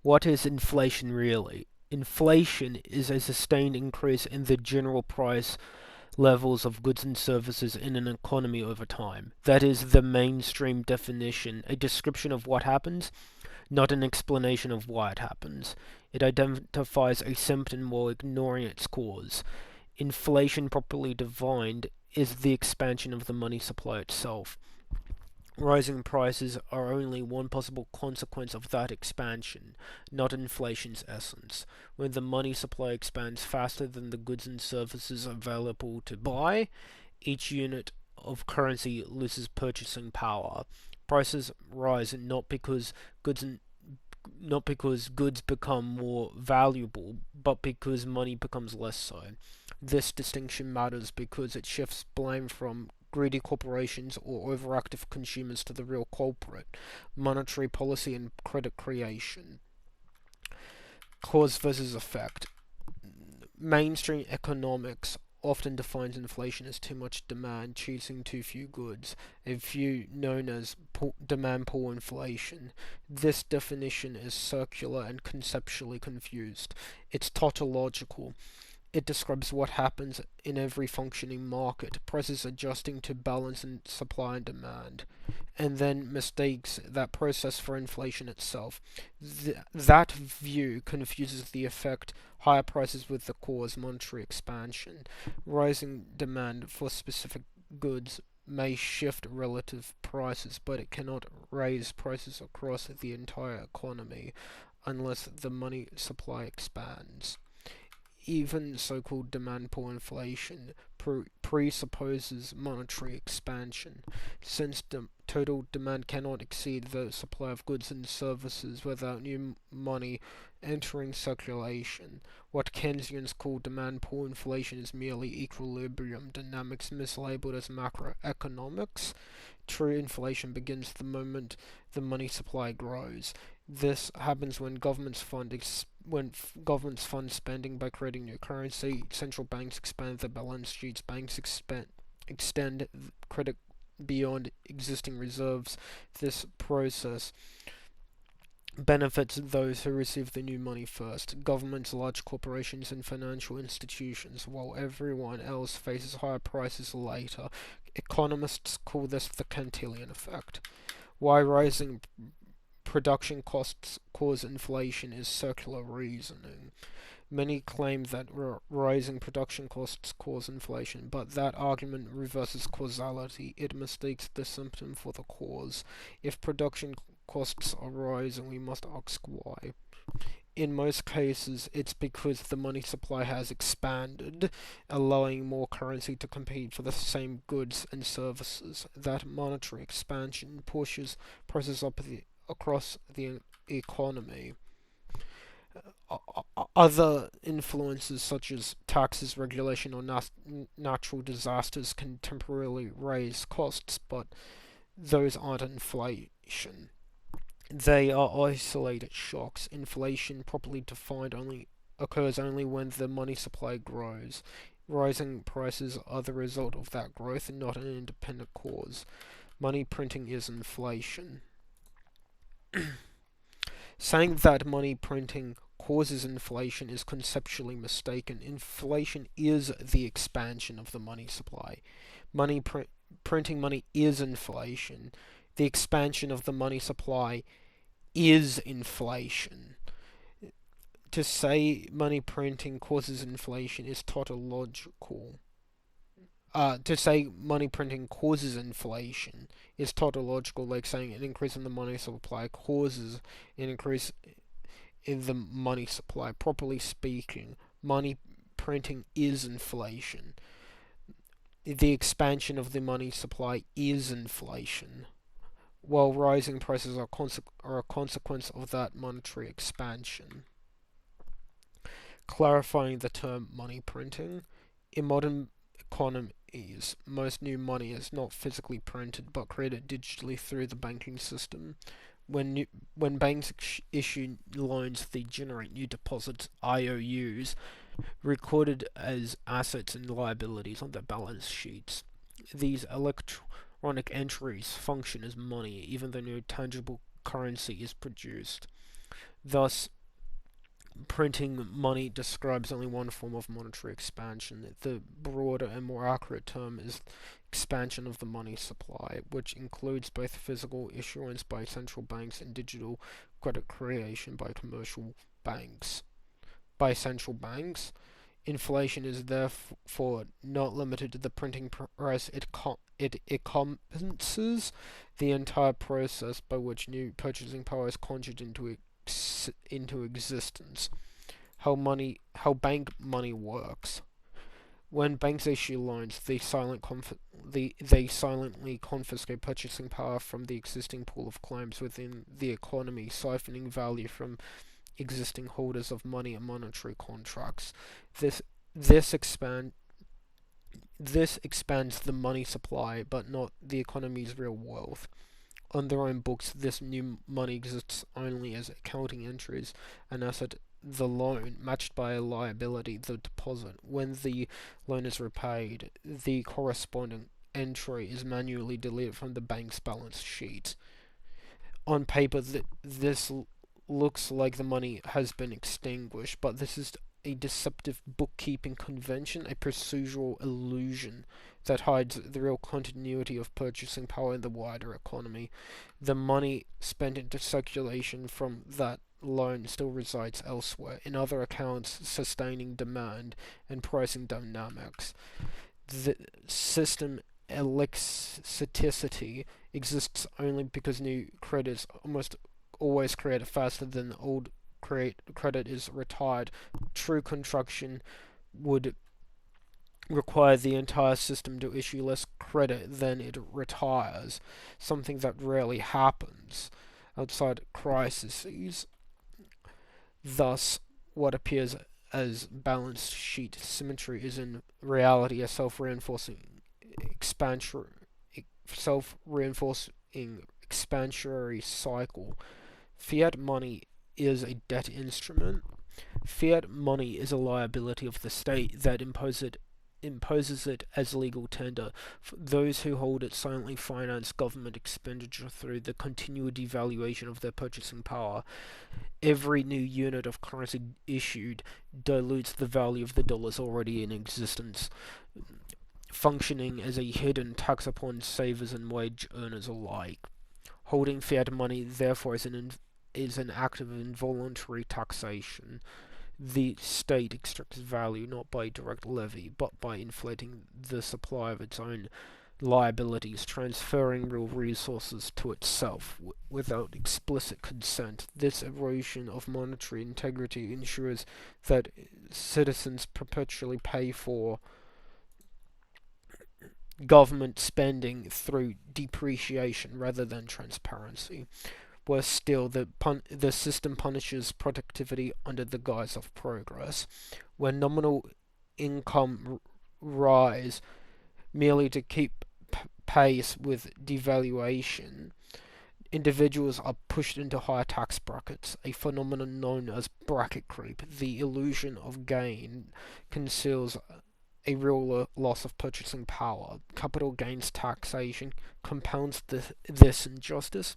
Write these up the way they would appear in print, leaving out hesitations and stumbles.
What is inflation really? Inflation is a sustained increase in the general price levels of goods and services in an economy over time. That is the mainstream definition, a description of what happens, not an explanation of why it happens. It identifies a symptom while ignoring its cause. Inflation, properly defined, is the expansion of the money supply itself. Rising prices are only one possible consequence of that expansion, not inflation's essence. When the money supply expands faster than the goods and services available to buy, each unit of currency loses purchasing power. Prices rise goods and not because goods become more valuable, but because money becomes less so. This distinction matters because it shifts blame from greedy corporations or overactive consumers to the real culprit: monetary policy and credit creation. Cause versus effect. Mainstream economics often defines inflation as too much demand chasing too few goods, a view known as demand pull inflation. This definition is circular and conceptually confused. It's tautological. It describes what happens in every functioning market, prices adjusting to balance in supply and demand, and then mistakes that process for inflation itself. That view confuses the effect higher prices with the cause, monetary expansion. Rising demand for specific goods may shift relative prices, but it cannot raise prices across the entire economy unless the money supply expands. Even so-called demand pull inflation presupposes monetary expansion, since total demand cannot exceed the supply of goods and services without new money entering circulation. What Keynesians call demand pull inflation is merely equilibrium dynamics mislabeled as macroeconomics. True inflation begins the moment the money supply grows. This happens when governments fund spending by creating new currency, central banks expand their balance sheets, banks extend credit beyond existing reserves. This process benefits those who receive the new money first: governments, large corporations, and financial institutions, while everyone else faces higher prices later. Economists call this the Cantillon effect. Why rising production costs cause inflation is circular reasoning. Many claim that rising production costs cause inflation, but that argument reverses causality. It mistakes the symptom for the cause. If production costs are rising, we must ask why. In most cases, it's because the money supply has expanded, allowing more currency to compete for the same goods and services. That monetary expansion pushes prices up across the economy. Other influences such as taxes, regulation, or natural disasters can temporarily raise costs, but those aren't inflation. They are isolated shocks. Inflation, properly defined, only occurs only when the money supply grows. Rising prices are the result of that growth and not an independent cause. Money printing is inflation. Saying that money printing causes inflation is conceptually mistaken. Inflation is the expansion of the money supply. Printing money is inflation. The expansion of the money supply is inflation. To say money printing causes inflation is tautological. To say money printing causes inflation is tautological, like saying an increase in the money supply causes an increase in the money supply. Properly speaking, money printing is inflation. The expansion of the money supply is inflation, while rising prices are a consequence of that monetary expansion. Clarifying the term money printing. In modern economies, most new money is not physically printed but created digitally through the banking system. When banks issue loans, they generate new deposits, IOUs, recorded as assets and liabilities on their balance sheets. These electronic entries function as money, even though no tangible currency is produced. Thus, printing money describes only one form of monetary expansion. The broader and more accurate term is expansion of the money supply, which includes both physical issuance by central banks and digital credit creation by commercial banks. By central banks, inflation is therefore not limited to the printing press. It encompasses the entire process by which new purchasing power is conjured into existence. How bank money works. When banks issue loans, they silently confiscate purchasing power from the existing pool of claims within the economy, siphoning value from existing holders of money and monetary contracts. This this expand this expands the money supply, but not the economy's real wealth. On their own books, this new money exists only as accounting entries, an asset, the loan, matched by a liability, the deposit. When the loan is repaid, the corresponding entry is manually deleted from the bank's balance sheet. On paper, this looks like the money has been extinguished, but this is a deceptive bookkeeping convention, a procedural illusion that hides the real continuity of purchasing power in the wider economy. The money spent into circulation from that loan still resides elsewhere, in other accounts sustaining demand and pricing dynamics. The system elasticity exists only because new credits almost always create faster than old credit is retired. True construction would require the entire system to issue less credit than it retires, something that rarely happens outside crises. Thus, what appears as balance sheet symmetry is in reality a self-reinforcing expansionary cycle. Fiat money is a debt instrument. Fiat money is a liability of the state that imposes it as legal tender. Those who hold it silently finance government expenditure through the continual devaluation of their purchasing power. Every new unit of currency issued dilutes the value of the dollars already in existence, functioning as a hidden tax upon savers and wage earners alike. Holding fiat money, therefore, is an act of involuntary taxation. The state extracts value not by direct levy, but by inflating the supply of its own liabilities, transferring real resources to itself without explicit consent. This erosion of monetary integrity ensures that citizens perpetually pay for government spending through depreciation rather than transparency. Worse still, the system punishes productivity under the guise of progress. When nominal income rise merely to keep pace with devaluation, individuals are pushed into higher tax brackets, a phenomenon known as bracket creep. The illusion of gain conceals a real loss of purchasing power. Capital gains taxation compounds this injustice.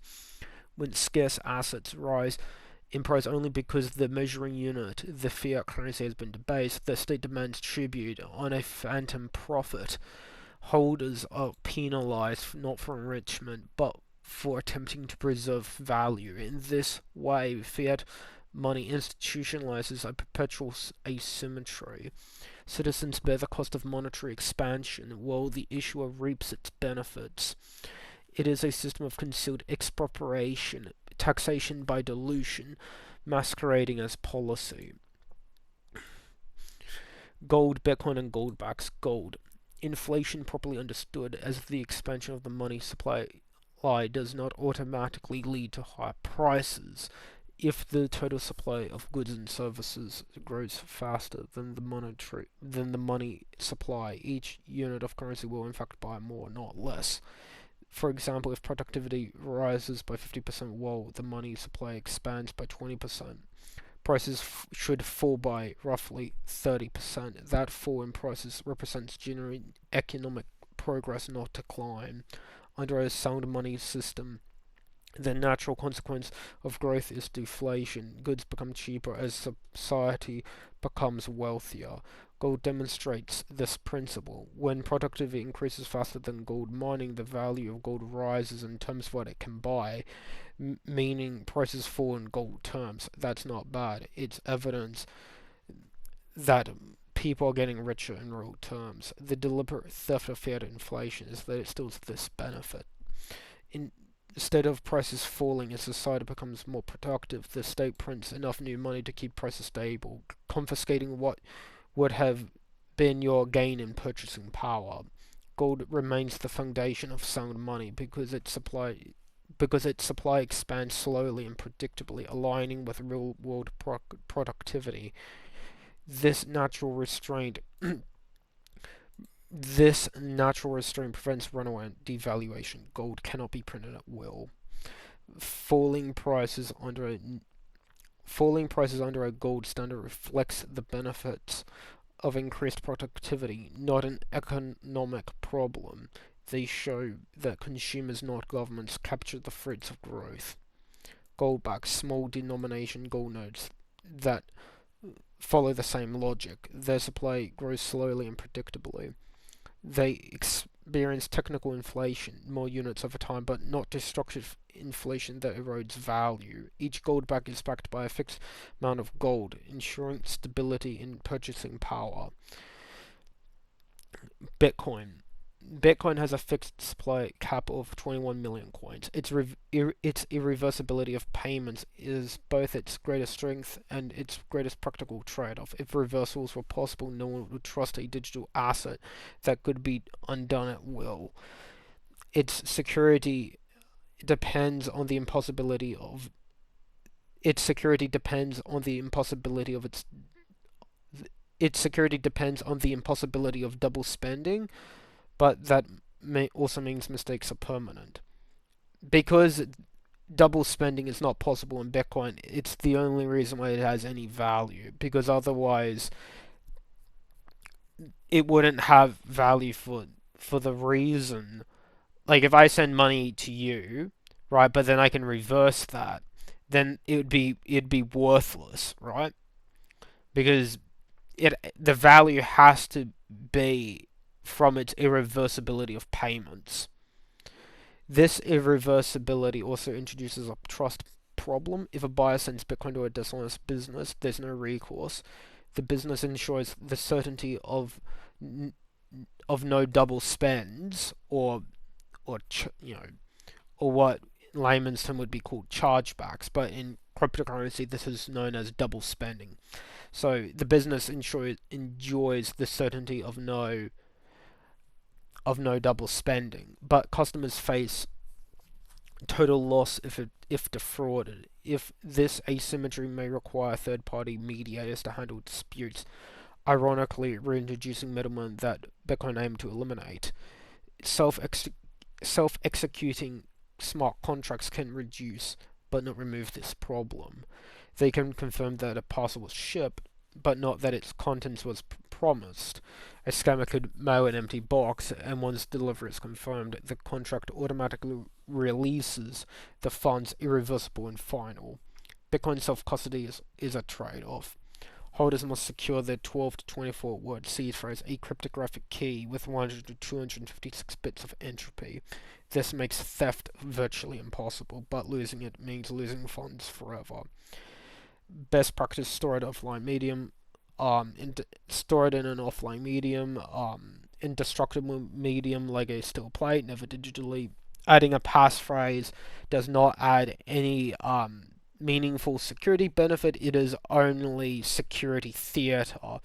When scarce assets rise in price only because the measuring unit, the fiat currency, has been debased, the state demands tribute on a phantom profit. Holders are penalized not for enrichment, but for attempting to preserve value. In this way, fiat money institutionalizes a perpetual asymmetry. Citizens bear the cost of monetary expansion, while the issuer reaps its benefits. It is a system of concealed expropriation, taxation by dilution, masquerading as policy. Gold, Bitcoin, and goldbacks. Gold. Inflation, properly understood as the expansion of the money supply, does not automatically lead to higher prices. If the total supply of goods and services grows faster than the money supply, each unit of currency will in fact buy more, not less. For example, if productivity rises by 50% while the money supply expands by 20%, prices should fall by roughly 30%. That fall in prices represents genuine economic progress, not decline. Under a sound money system, The natural consequence of growth is deflation. Goods become cheaper as society becomes wealthier. Gold demonstrates this principle. When productivity increases faster than gold mining, the value of gold rises in terms of what it can buy, meaning prices fall in gold terms. That's not bad. It's evidence that people are getting richer in real terms. The deliberate theft of fiat inflation is that it steals this benefit. Instead of prices falling as society becomes more productive, the state prints enough new money to keep prices stable, confiscating what would have been your gain in purchasing power. Gold remains the foundation of sound money because its supply expands slowly and predictably, aligning with real-world productivity. This natural restraint This natural restraint prevents runaway devaluation. Gold cannot be printed at will. Falling prices under a falling prices under a gold standard reflects the benefits of increased productivity, not an economic problem. They show that consumers, not governments, capture the fruits of growth. Gold-backed small denomination gold notes that follow the same logic. Their supply grows slowly and predictably. They experience technical inflation, more units over time, but not destructive inflation that erodes value. Each gold back is backed by a fixed amount of gold, ensuring stability in purchasing power. Bitcoin. Bitcoin has a fixed supply cap of 21 million coins. Its irreversibility of payments is both its greatest strength and its greatest practical trade-off. If reversals were possible, no one would trust a digital asset that could be undone at will. Its security depends on the impossibility of its security depends on the impossibility of its security depends on the impossibility of double spending, but that also means mistakes are permanent. Because double spending is not possible in Bitcoin, it's the only reason why it has any value, because otherwise it wouldn't have value for the reason, like if I send money to you, right, but then I can reverse that, then it'd be worthless, right? Because the value has to be from its irreversibility of payments. This irreversibility also introduces a trust problem. If a buyer sends Bitcoin to a dishonest business, there's no recourse. The business ensures the certainty of no double spends, or or what in layman's term would be called chargebacks, but in cryptocurrency this is known as double spending. So the business enjoys the certainty of no double spending, but customers face total loss if defrauded. If this asymmetry may require third-party mediators to handle disputes, ironically reintroducing middlemen that Bitcoin aimed to eliminate. Self-executing smart contracts can reduce but not remove this problem. They can confirm that a parcel was shipped, but not that its contents was promised. A scammer could mail an empty box, and once delivery is confirmed, the contract automatically releases the funds irreversible and final. Bitcoin self-custody is a trade-off. Holders must secure their 12 to 24 word seed phrase, a cryptographic key with 100 to 256 bits of entropy. This makes theft virtually impossible, but losing it means losing funds forever. Best practice: store it offline medium. Store it in an offline medium. Indestructible medium like a steel plate, never digitally. Adding a passphrase does not add any meaningful security benefit. It is only security theater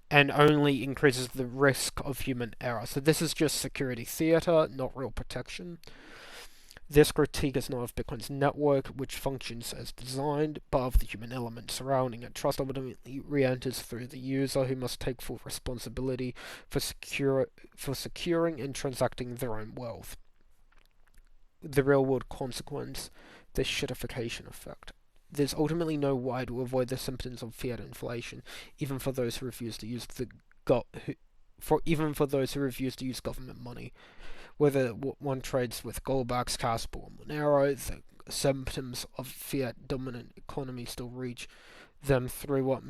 and only increases the risk of human error. So this is just security theater, not real protection. This critique is not of Bitcoin's network, which functions as designed, but of the human element surrounding it. Trust ultimately re-enters through the user, who must take full responsibility for securing and transacting their own wealth. The real-world consequence: the shittification effect. There's ultimately no way to avoid the symptoms of fiat inflation, even for those who refuse to use government money. Whether one trades with Goldbacks, Casper, or Monero, the symptoms of fiat-dominant economy still reach them through what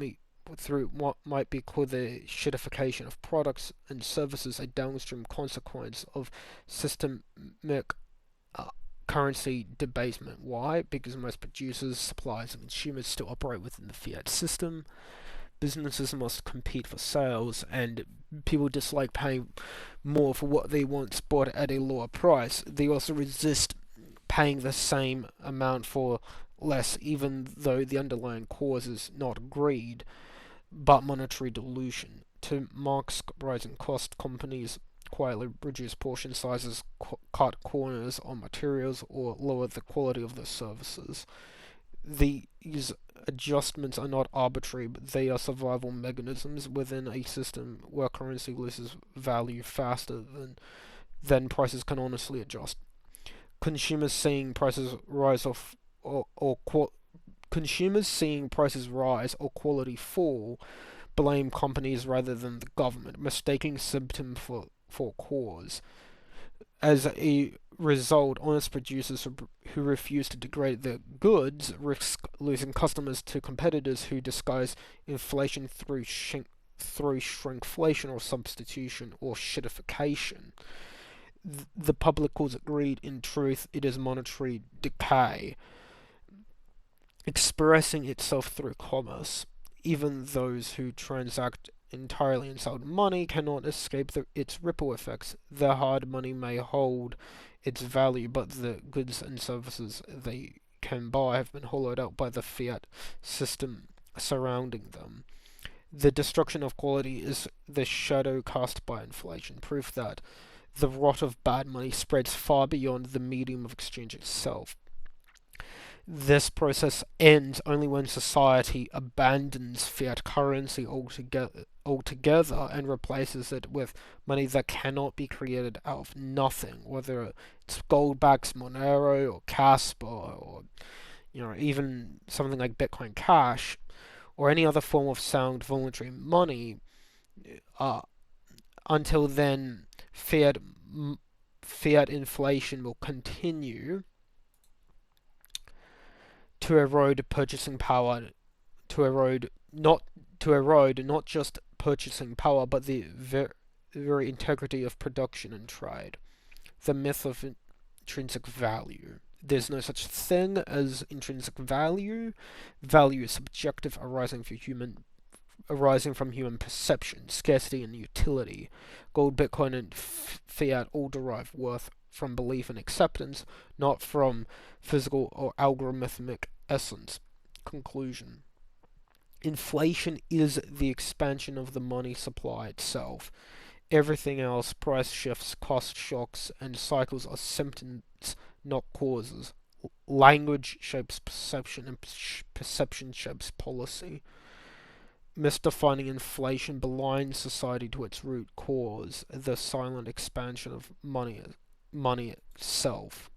might be called the shittification of products and services, a downstream consequence of systemic uh, currency debasement. Why? Because most producers, suppliers, and consumers still operate within the fiat system. Businesses must compete for sales, and people dislike paying more for what they once bought at a lower price. They also resist paying the same amount for less, even though the underlying cause is not greed, but monetary dilution. To mask rising cost, companies quietly reduce portion sizes, cut corners on materials, or lower the quality of their services. These adjustments are not arbitrary, but they are survival mechanisms within a system where currency loses value faster than prices can honestly adjust. Consumers seeing prices rise consumers seeing prices rise or quality fall blame companies rather than the government, mistaking symptom for cause. As a result, honest producers who refuse to degrade their goods risk losing customers to competitors who disguise inflation through shrinkflation or substitution or shittification. The public calls it greed. In truth, it is monetary decay, expressing itself through commerce. Even those who transact entirely in sound money cannot escape its ripple effects. Their hard money may hold its value, but the goods and services they can buy have been hollowed out by the fiat system surrounding them. The destruction of quality is the shadow cast by inflation, proof that the rot of bad money spreads far beyond the medium of exchange itself. This process ends only when society abandons fiat currency altogether and replaces it with money that cannot be created out of nothing, whether it's Goldback's Monero or Casper or even something like Bitcoin Cash or any other form of sound voluntary money. Until then, fiat inflation will continue to erode purchasing power, to erode not just purchasing power, but the very integrity of production and trade. The myth of intrinsic value. There's no such thing as intrinsic value. Value is subjective, arising from human perception, scarcity, and utility. Gold, Bitcoin, and fiat all derive worth from belief and acceptance, not from physical or algorithmic essence. Conclusion. Inflation is the expansion of the money supply itself. Everything else, price shifts, cost shocks, and cycles, are symptoms, not causes. Language shapes perception, and perception shapes policy. Misdefining inflation blinds society to its root cause, the silent expansion of money itself.